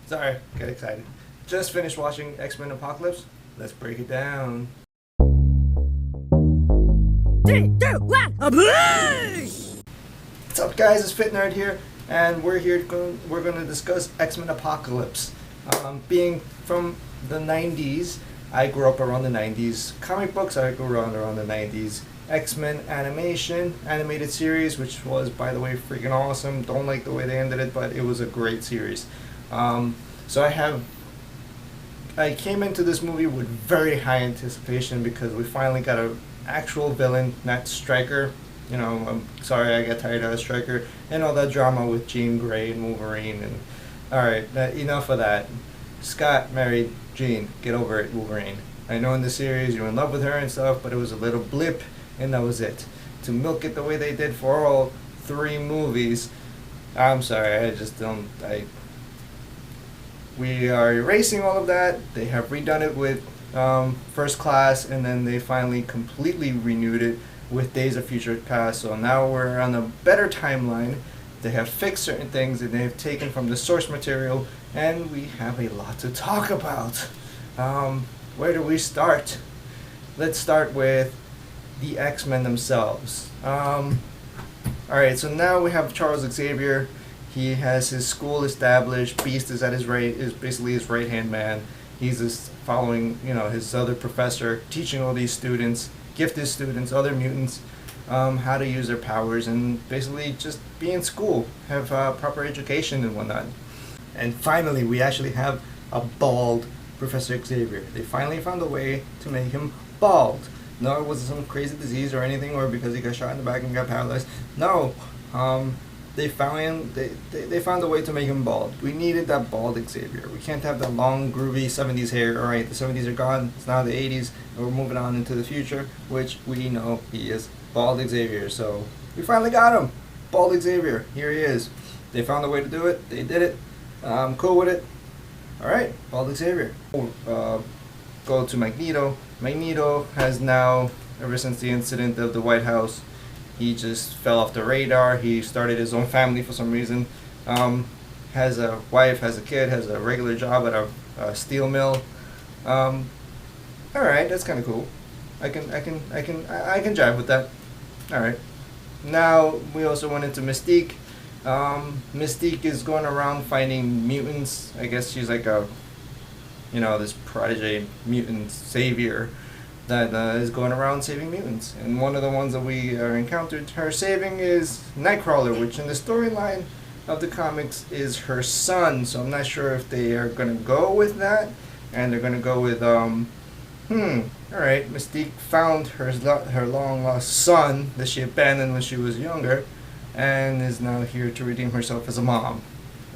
Sorry, get excited. Just finished watching X-Men Apocalypse. Let's break it down. 3, 2, 1, What's up, guys? It's Fit Nerd here, and we're going to discuss X-Men Apocalypse. Being from the 90s, I grew up around the 90s. Comic books, I grew around the 90s. X-Men animated series, which was, by the way, freaking awesome. Don't like the way they ended it, but it was a great series. So I came into this movie with very high anticipation because we finally got an actual villain, not Stryker. You know, I'm sorry I got tired of Stryker and all that drama with Jean Grey and Wolverine. And alright, enough of that. Scott married Jean. Get over it, Wolverine. I know in the series you're in love with her and stuff, but it was a little blip, and that was it. To milk it the way they did for all 3 movies, I'm sorry, I just don't. We are erasing all of that. They have redone it with First Class, and then they finally completely renewed it with Days of Future Past. So now we're on a better timeline. They have fixed certain things and they have taken from the source material, and we have a lot to talk about. Where do we start? Let's start with the X-Men themselves. Alright, so now we have Charles Xavier. He has his school established. Beast is basically his right-hand man. He's just following, his other professor, teaching all these students, gifted students, other mutants, how to use their powers and basically just be in school, have proper education and whatnot. And finally, we actually have a bald Professor Xavier. They finally found a way to make him bald. No, it wasn't some crazy disease or anything, or because he got shot in the back and got paralyzed. No. They found a way to make him bald. We needed that bald Xavier. We can't have the long, groovy 70s hair. Alright, the 70s are gone. It's now the 80s, and we're moving on into the future, which we know he is bald Xavier. So we finally got him. Bald Xavier. Here he is. They found a way to do it. They did it. I'm cool with it. Alright, bald Xavier. Go to Magneto. Magneto has now, ever since the incident of the White House, he just fell off the radar. He started his own family for some reason. Has a wife, has a kid, has a regular job at a steel mill. All right, that's kind of cool. I can jive with that. All right. Now we also went into Mystique. Mystique is going around finding mutants. I guess she's like this protege mutant savior that is going around saving mutants. And one of the ones that we encountered her saving is Nightcrawler, which in the storyline of the comics is her son. So I'm not sure if they are going to go with that, and they're going to go with, alright, Mystique found her long lost son that she abandoned when she was younger, and is now here to redeem herself as a mom.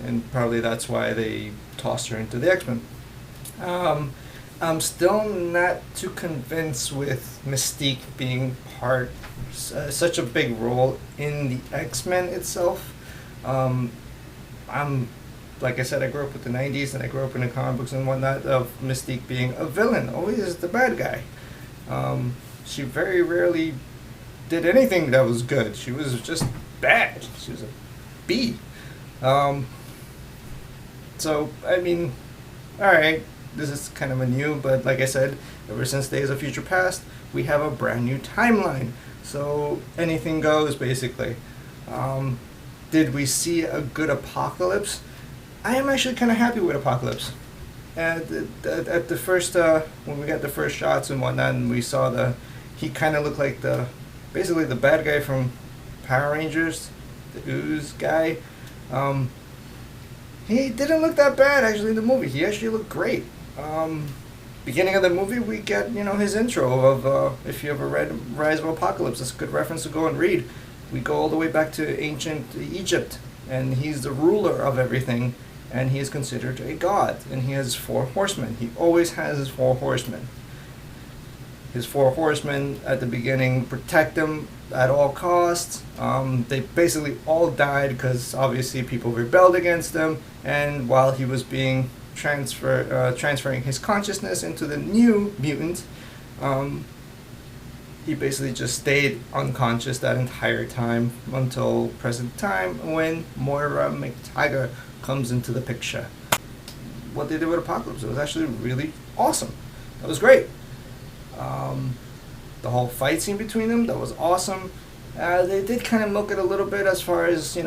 And probably that's why they tossed her into the X-Men. I'm still not too convinced with Mystique being such a big role in the X-Men itself. Like I said, I grew up with the 90s and I grew up in the comic books and whatnot of Mystique being a villain, always the bad guy. She very rarely did anything that was good. She was just bad. She was a B. So, I mean, alright. This is kind of a new, but like I said, ever since Days of Future Past, we have a brand new timeline. So anything goes, basically. Did we see a good Apocalypse? I am actually kind of happy with Apocalypse. At the first, when we got the first shots and whatnot, and we saw he kind of looked like basically the bad guy from Power Rangers, the Ooze guy. He didn't look that bad actually in the movie. He actually looked great. Beginning of the movie, we get his intro of if you ever read Rise of Apocalypse, that's a good reference to go and read. We go all the way back to ancient Egypt, and he's the ruler of everything, and he is considered a god, and he has 4 horsemen. He always has his 4 horsemen. His 4 horsemen at the beginning protect him at all costs. They basically all died because obviously people rebelled against him, and while he was being transferring his consciousness into the new mutant, he basically just stayed unconscious that entire time until present time when Moira McTaggart comes into the picture. what they did with Apocalypse. It was actually really awesome. That was great. The whole fight scene between them, that was awesome. They did kind of milk it a little bit as far as,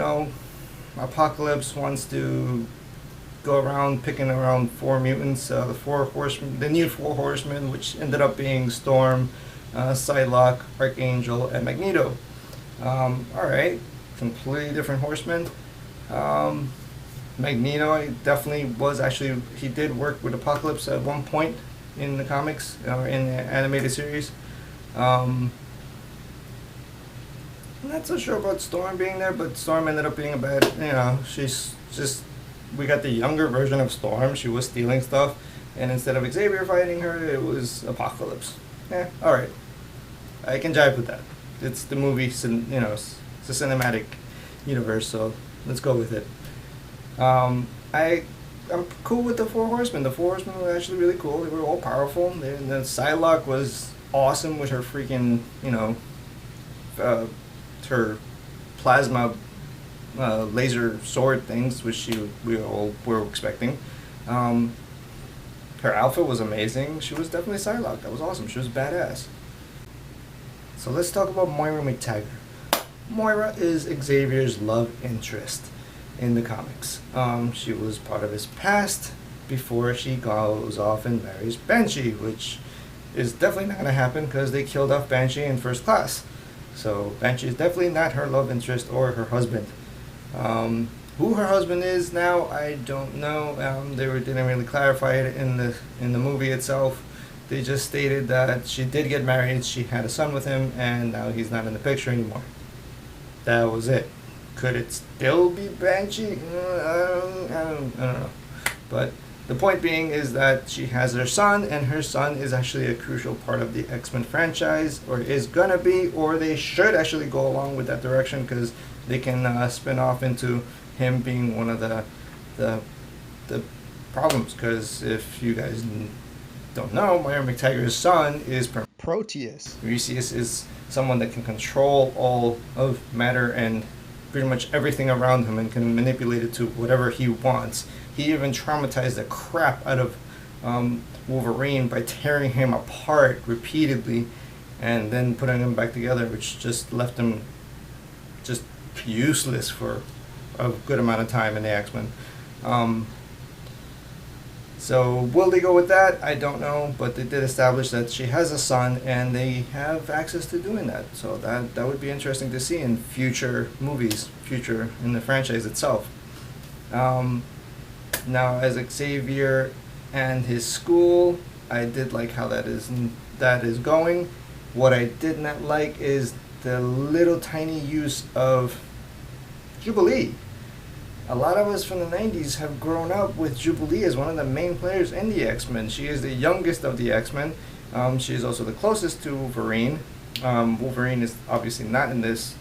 Apocalypse wants to go around picking around 4 mutants, the 4 horsemen, the new 4 horsemen, which ended up being Storm, Psylocke, Archangel, and Magneto. Alright, completely different horsemen. Magneto definitely was actually, he did work with Apocalypse at one point in the comics, or in the animated series. I'm not so sure about Storm being there, but Storm ended up being a bad, she's just, we got the younger version of Storm. She was stealing stuff, and instead of Xavier fighting her, it was Apocalypse. Alright. I can jive with that. It's the movie, it's a cinematic universe, so let's go with it. I'm cool with the 4 horsemen. The 4 horsemen were actually really cool. They were all powerful. The Psylocke was awesome with her freaking, her plasma laser sword things, which we all were expecting. Her outfit was amazing. She was definitely Psylocke. That was awesome. She was badass. So let's talk about Moira McTaggart. Moira is Xavier's love interest in the comics. She was part of his past before she goes off and marries Banshee, which is definitely not going to happen because they killed off Banshee in First Class. So Banshee is definitely not her love interest or her husband. Who her husband is now, I don't know. They didn't really clarify it in the movie itself. They just stated that she did get married, she had a son with him, and now he's not in the picture anymore. That was it. Could it still be Banshee? I don't know. But the point being is that she has her son, and her son is actually a crucial part of the X-Men franchise, or is gonna be, or they should actually go along with that direction, because they can spin off into him being one of the problems. Because if you guys don't know, Moira McTaggart's son is Proteus. Proteus is someone that can control all of matter and pretty much everything around him and can manipulate it to whatever he wants. He even traumatized the crap out of Wolverine by tearing him apart repeatedly and then putting him back together, which just left him just useless for a good amount of time in the X-Men. So will they go with that? I don't know, but they did establish that she has a son and they have access to doing that. So that would be interesting to see in future movies, in the franchise itself. Now, as Xavier and his school, I did like how that is going. What I did not like is the little tiny use of Jubilee. A lot of us from the 90s have grown up with Jubilee as one of the main players in the X-Men. She is the youngest of the X-Men. She is also the closest to Wolverine. Wolverine is obviously not in this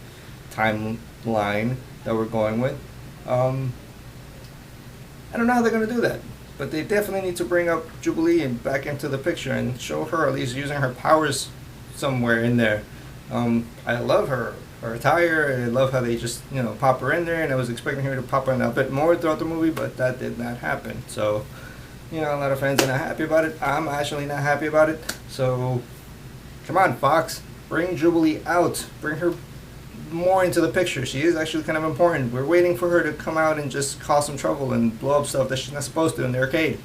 timeline that we're going with. I don't know how they're going to do that, but they definitely need to bring up Jubilee back into the picture and show her at least using her powers somewhere in there. I love her attire. I love how they just pop her in there, and I was expecting her to pop in a bit more throughout the movie, but that did not happen. So a lot of fans are not happy about it. I'm actually not happy about it. So come on, Fox, bring Jubilee out, bring her more into the picture. She is actually kind of important. We're waiting for her to come out and just cause some trouble and blow up stuff that she's not supposed to in the arcade.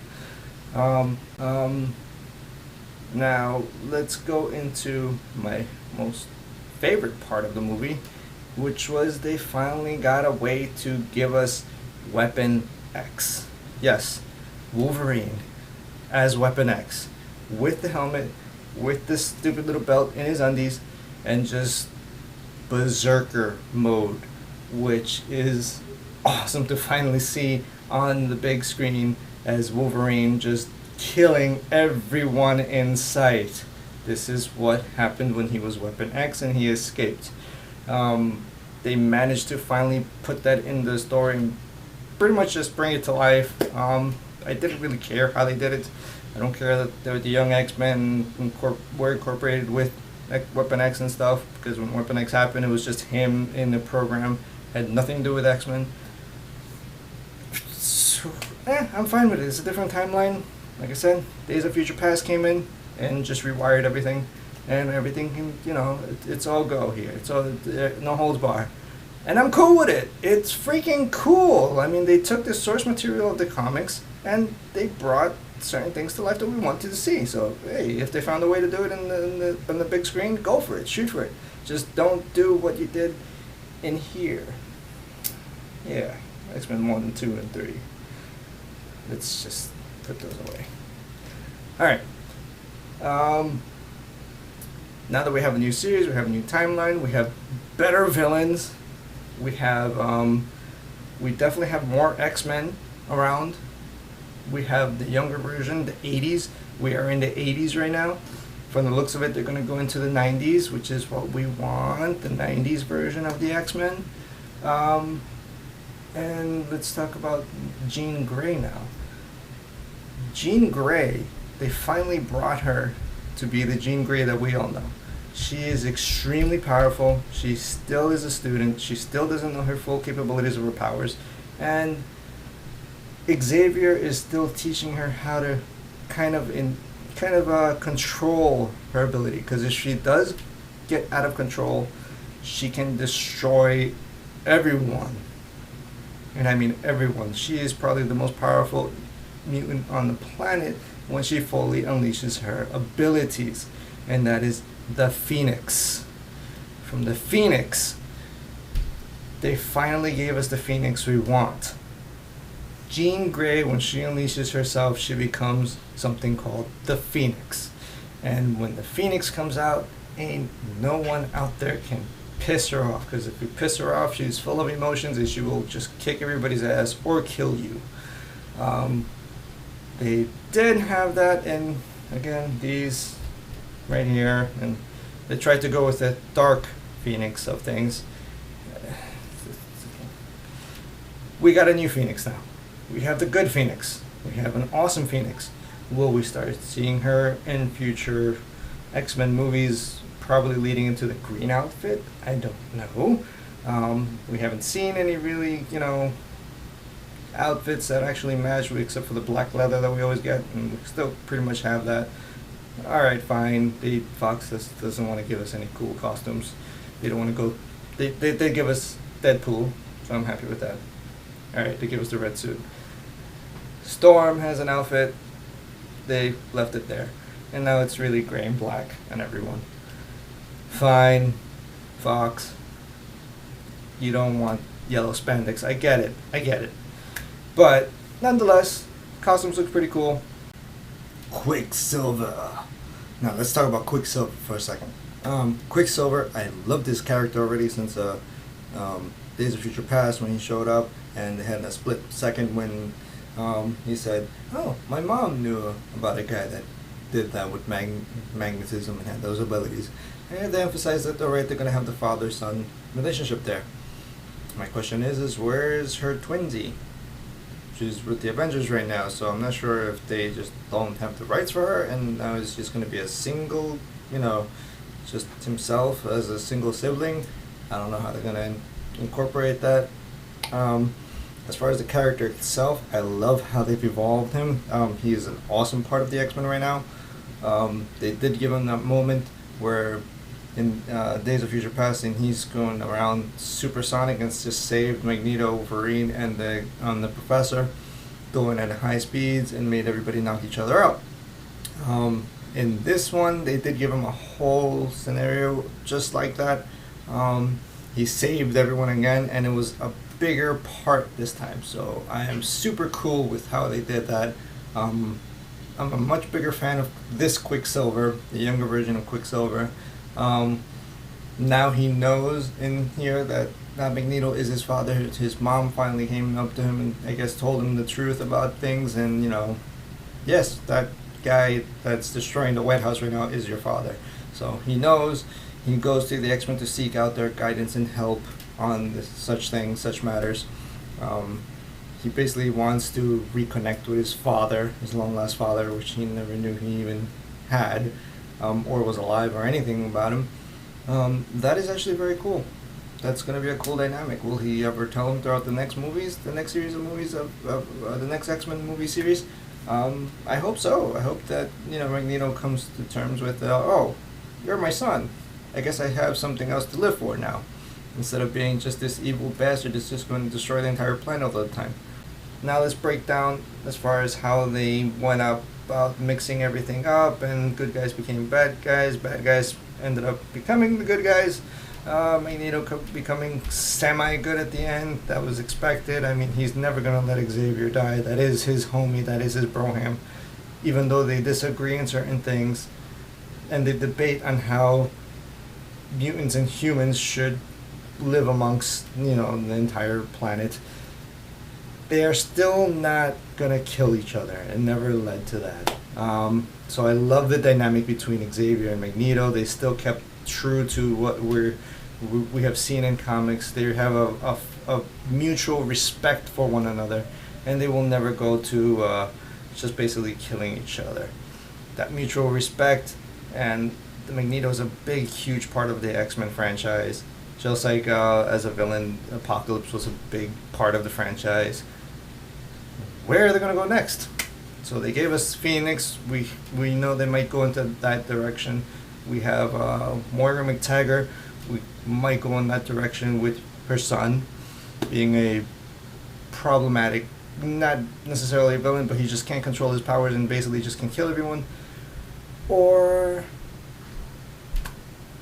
Now let's go into my most favorite part of the movie, which was they finally got a way to give us Weapon X. Yes, Wolverine as Weapon X, with the helmet, with this stupid little belt in his undies, and just berserker mode, which is awesome to finally see on the big screen as Wolverine just killing everyone in sight. This is what happened when he was Weapon X and he escaped. They managed to finally put that in the story and pretty much just bring it to life. I didn't really care how they did it. I don't care that the young X-Men were incorporated with Weapon X and stuff, because when Weapon X happened, it was just him in the program. Had nothing to do with X-Men. So I'm fine with it. It's a different timeline. Like I said, Days of Future Past came in and just rewired everything, and everything can, it's all go here. It's all no holds bar, and I'm cool with it. It's freaking cool. I mean, they took the source material of the comics and they brought certain things to life that we wanted to see. So hey, if they found a way to do it on the big screen, go for it. Shoot for it. Just don't do what you did in here. Yeah, X-Men 1 and 2 and 3. Let's just put those away. Alright. Now that we have a new series, we have a new timeline, we have better villains, we definitely have more X-Men around. We have the younger version, the 80s. We are in the 80s right now. From the looks of it, they're going to go into the 90s, which is what we want, the 90s version of the X-Men. And let's talk about Jean Grey now. Jean Grey, they finally brought her to be the Jean Grey that we all know. She is extremely powerful. She still is a student. She still doesn't know her full capabilities of her powers. And Xavier is still teaching her how to kind of control her ability. Because if she does get out of control, she can destroy everyone. And I mean everyone. She is probably the most powerful mutant on the planet when she fully unleashes her abilities. And that is the Phoenix. From the Phoenix, they finally gave us the Phoenix we want. Jean Grey, when she unleashes herself, she becomes something called the Phoenix. And when the Phoenix comes out, ain't no one out there can piss her off, because if you piss her off, she's full of emotions and she will just kick everybody's ass or kill you. They did have that in, again, these right here, and they tried to go with the dark Phoenix of things. We got a new Phoenix now. We have the good Phoenix. We have an awesome Phoenix. Will we start seeing her in future X-Men movies, probably leading into the green outfit? I don't know. We haven't seen any really, outfits that actually match, except for the black leather that we always get, and we still pretty much have that. Alright, fine. Fox doesn't want to give us any cool costumes. They don't want to go. They give us Deadpool, so I'm happy with that. Alright, they give us the red suit. Storm has an outfit. They left it there. And now it's really gray and black on everyone. Fine, Fox. You don't want yellow spandex. I get it. But nonetheless, costumes look pretty cool. Quicksilver. Now let's talk about Quicksilver for a second. Quicksilver, I love this character already since Days of Future Past when he showed up, and they had a split second when he said, "Oh, my mom knew about a guy that did that with magnetism and had those abilities." And they emphasized that alright, they're gonna have the father-son relationship there. My question is where is her twinsy? She's with the Avengers right now, so I'm not sure if they just don't have the rights for her, and now it's just gonna be a single, just himself as a single sibling. I don't know how they're gonna incorporate that. As far as the character itself, I love how they've evolved him. He is an awesome part of the X-Men right now. They did give him that moment where in Days of Future Past, and he's going around supersonic and just saved Magneto, Wolverine, and the Professor, going at high speeds and made everybody knock each other out. In this one, they did give him a whole scenario just like that. He saved everyone again, and it was a bigger part this time. So I am super cool with how they did that. I'm a much bigger fan of this Quicksilver, the younger version of Quicksilver. Now he knows in here that Magneto is his father. His mom finally came up to him and I guess told him the truth about things, and yes, that guy that's destroying the White House right now is your father. So he knows. He goes to the X-Men to seek out their guidance and help on such things, such matters. He basically wants to reconnect with his father, his long lost father, which he never knew he even had, or was alive or anything about him. That is actually very cool. That's gonna be a cool dynamic. Will he ever tell him throughout the next movies, the next series of movies of the next X-Men movie series? I hope so. I hope that Magneto comes to terms with, oh, you're my son. I guess I have something else to live for now, instead of being just this evil bastard that's just going to destroy the entire planet all the time. Now let's break down as far as how they went about mixing everything up, and good guys became bad guys ended up becoming the good guys. Magneto becoming semi-good at the end. That was expected. I mean, he's never going to let Xavier die. That is his homie. That is his broham. Even though they disagree in certain things, and they debate on how mutants and humans should live amongst, the entire planet, they are still not going to kill each other. It never led to that. So I love the dynamic between Xavier and Magneto. They still kept true to what we have seen in comics. They have a mutual respect for one another, and they will never go to just basically killing each other. That mutual respect, and the Magneto is a big, huge part of the X-Men franchise. Just like as a villain, Apocalypse was a big part of the franchise. Where are they going to go next? So they gave us Phoenix. We know they might go into that direction. We have Moira McTaggart. We might go in that direction with her son being a problematic, not necessarily a villain, but he just can't control his powers and basically just can kill everyone. Or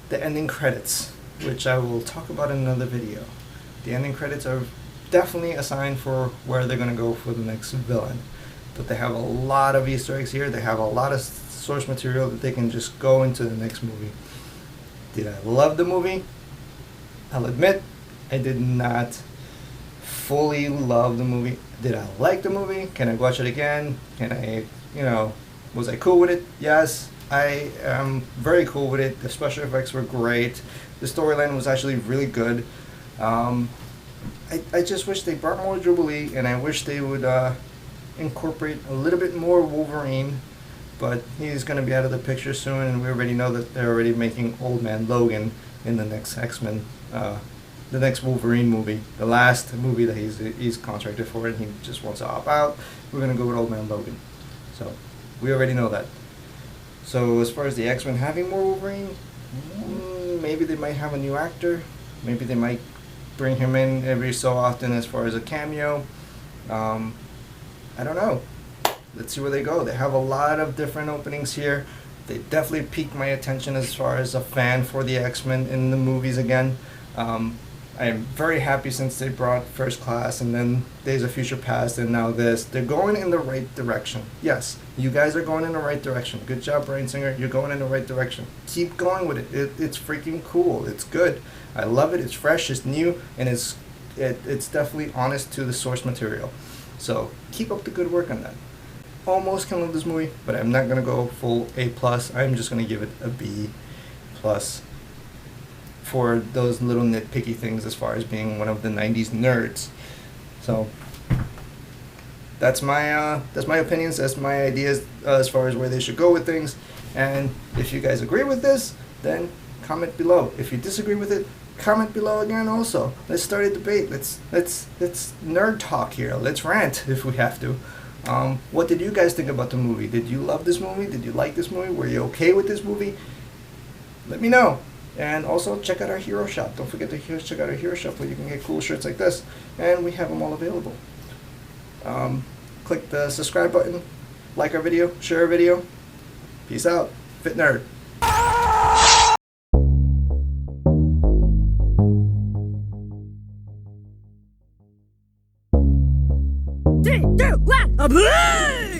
the ending credits, which I will talk about in another video. The ending credits are definitely a sign for where they're going to go for the next villain. But they have a lot of Easter eggs here. They have a lot of source material that they can just go into the next movie. Did I love the movie? I'll admit, I did not fully love the movie. Did I like the movie? Can I watch it again? Can I, was I cool with it? Yes, I am very cool with it. The special effects were great. The storyline was actually really good. I just wish they brought more Jubilee, and I wish they would incorporate a little bit more Wolverine, but he's going to be out of the picture soon, and we already know that they're already making Old Man Logan in the next X-Men, the next Wolverine movie, the last movie that he's contracted for, and he just wants to opt out. We're going to go with Old Man Logan. So we already know that. So as far as the X-Men having more Wolverine, maybe they might have a new actor. Maybe they might bring him in every so often as far as a cameo. I don't know. Let's see where they go. They have a lot of different openings here. They definitely piqued my attention as far as a fan for the X-Men in the movies again. I am very happy since they brought First Class and then Days of Future Past and now this. They're going in the right direction. Yes, you guys are going in the right direction. Good job, Bryan Singer. You're going in the right direction. Keep going with it. It's freaking cool. It's good. I love it. It's fresh. It's new. And it's definitely honest to the source material. So keep up the good work on that. Almost can love this movie, but I'm not going to go full A+. I'm just going to give it a B+ for those little nitpicky things as far as being one of the 90s nerds. So that's my opinions, that's my ideas as far as where they should go with things. And if you guys agree with this, then comment below. If you disagree with it, comment below again also. Let's start a debate. Let's nerd talk here. Let's rant if we have to. What did you guys think about the movie? Did you love this movie? Did you like this movie? Were you okay with this movie? Let me know. And also check out our hero shop. Don't forget to check out our hero shop where you can get cool shirts like this. And we have them all available. Click the subscribe button, like our video, share our video. Peace out. Fit Nerd. 3, 2, 1, a blue!